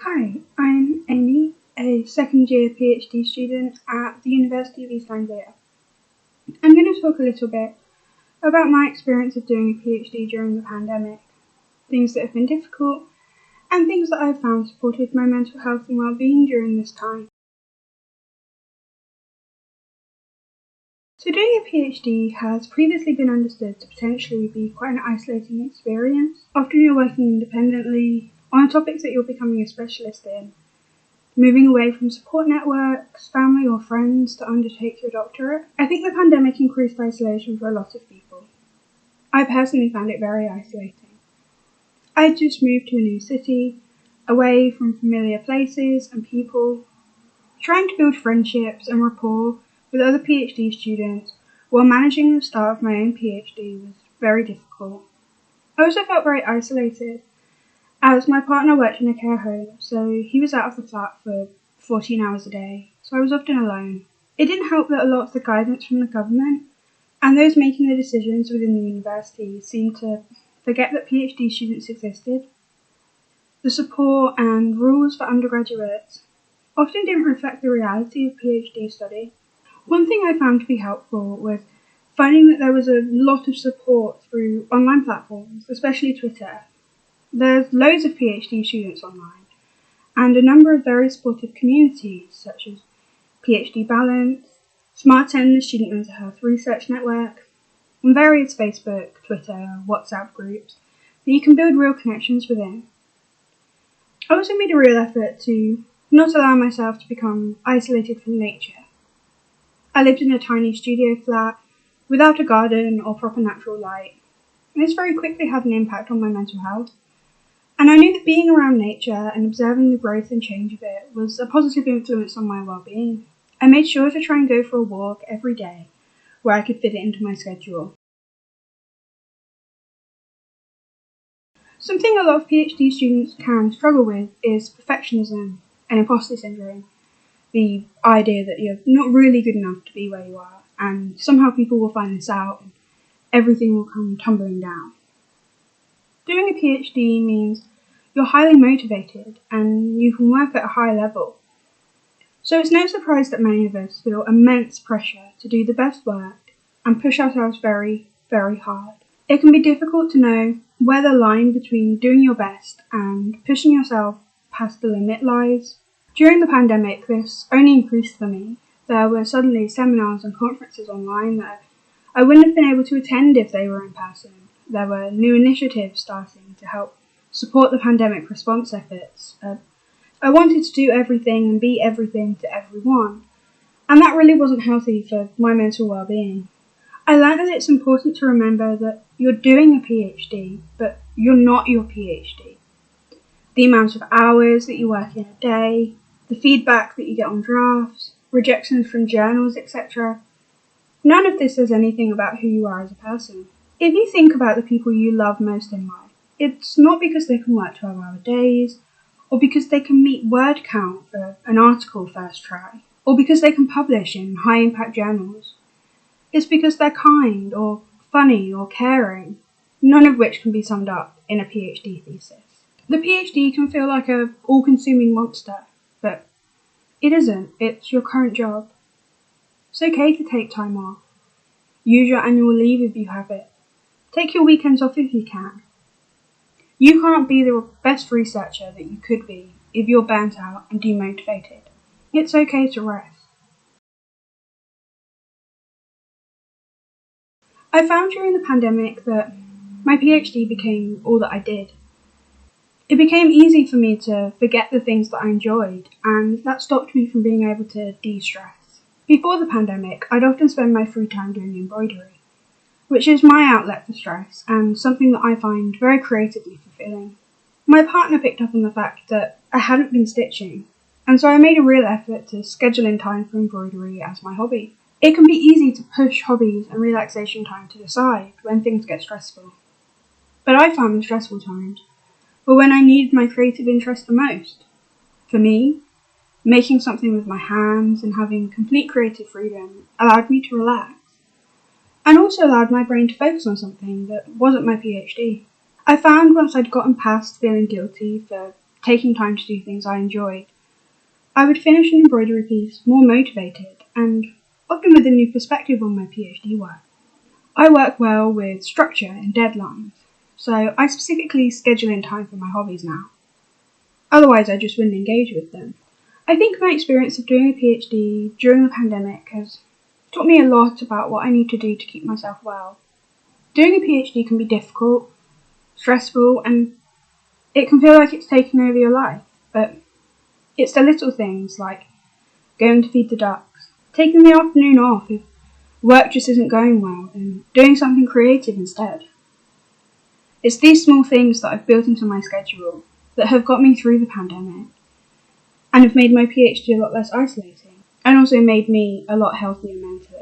Hi, I'm Amy, a second year PhD student at the University of East Anglia. I'm going to talk a little bit about my experience of doing a PhD during the pandemic, things that have been difficult, and things that I've found supported my mental health and well-being during this time. So doing a PhD has previously been understood to potentially be quite an isolating experience. Often you're working independently on topics that you're becoming a specialist in, moving away from support networks, family or friends to undertake your doctorate. I think the pandemic increased isolation for a lot of people. I personally found it very isolating. I just moved to a new city, away from familiar places and people. Trying to build friendships and rapport with other PhD students while managing the start of my own PhD was very difficult. I also felt very isolated, as my partner worked in a care home, so he was out of the flat for 14 hours a day, so I was often alone. It didn't help that a lot of the guidance from the government and those making the decisions within the university seemed to forget that PhD students existed. The support and rules for undergraduates often didn't reflect the reality of PhD study. One thing I found to be helpful was finding that there was a lot of support through online platforms, especially Twitter. There's loads of PhD students online, and a number of very supportive communities such as PhD Balance, Smart N, the Student Mental Health Research Network, and various Facebook, Twitter, WhatsApp groups that you can build real connections within. I also made a real effort to not allow myself to become isolated from nature. I lived in a tiny studio flat without a garden or proper natural light, and this very quickly had an impact on my mental health. And I knew that being around nature and observing the growth and change of it was a positive influence on my well-being. I made sure to try and go for a walk every day where I could fit it into my schedule. Something a lot of PhD students can struggle with is perfectionism and imposter syndrome. The idea that you're not really good enough to be where you are, and somehow people will find this out and everything will come tumbling down. Doing a PhD means you're highly motivated and you can work at a high level. So it's no surprise that many of us feel immense pressure to do the best work and push ourselves very, very hard. It can be difficult to know where the line between doing your best and pushing yourself past the limit lies. During the pandemic, this only increased for me. There were suddenly seminars and conferences online that I wouldn't have been able to attend if they were in person. There were new initiatives starting to help support the pandemic response efforts. I wanted to do everything and be everything to everyone, and that really wasn't healthy for my mental well-being. I learned that it's important to remember that you're doing a PhD, but you're not your PhD. The amount of hours that you work in a day, the feedback that you get on drafts, rejections from journals, etc. None of this says anything about who you are as a person. If you think about the people you love most in life, it's not because they can work 12-hour days, or because they can meet word count for an article first try, or because they can publish in high-impact journals. It's because they're kind, or funny, or caring, none of which can be summed up in a PhD thesis. The PhD can feel like an all-consuming monster, but it isn't. It's your current job. It's okay to take time off. Use your annual leave if you have it. Take your weekends off if you can. You can't be the best researcher that you could be if you're burnt out and demotivated. It's okay to rest. I found during the pandemic that my PhD became all that I did. It became easy for me to forget the things that I enjoyed, and that stopped me from being able to de-stress. Before the pandemic, I'd often spend my free time doing embroidery, which is my outlet for stress and something that I find very creatively fulfilling. My partner picked up on the fact that I hadn't been stitching, and so I made a real effort to schedule in time for embroidery as my hobby. It can be easy to push hobbies and relaxation time to the side when things get stressful. But I found the stressful times were when I needed my creative interest the most. For me, making something with my hands and having complete creative freedom allowed me to relax, and also allowed my brain to focus on something that wasn't my PhD. I found once I'd gotten past feeling guilty for taking time to do things I enjoyed, I would finish an embroidery piece more motivated and often with a new perspective on my PhD work. I work well with structure and deadlines, so I specifically schedule in time for my hobbies now. Otherwise, I just wouldn't engage with them. I think my experience of doing a PhD during the pandemic has taught me a lot about what I need to do to keep myself well. Doing a PhD can be difficult, stressful, and it can feel like it's taking over your life, but it's the little things like going to feed the ducks, taking the afternoon off if work just isn't going well, and doing something creative instead. It's these small things that I've built into my schedule that have got me through the pandemic and have made my PhD a lot less isolating and also made me a lot healthier mentally.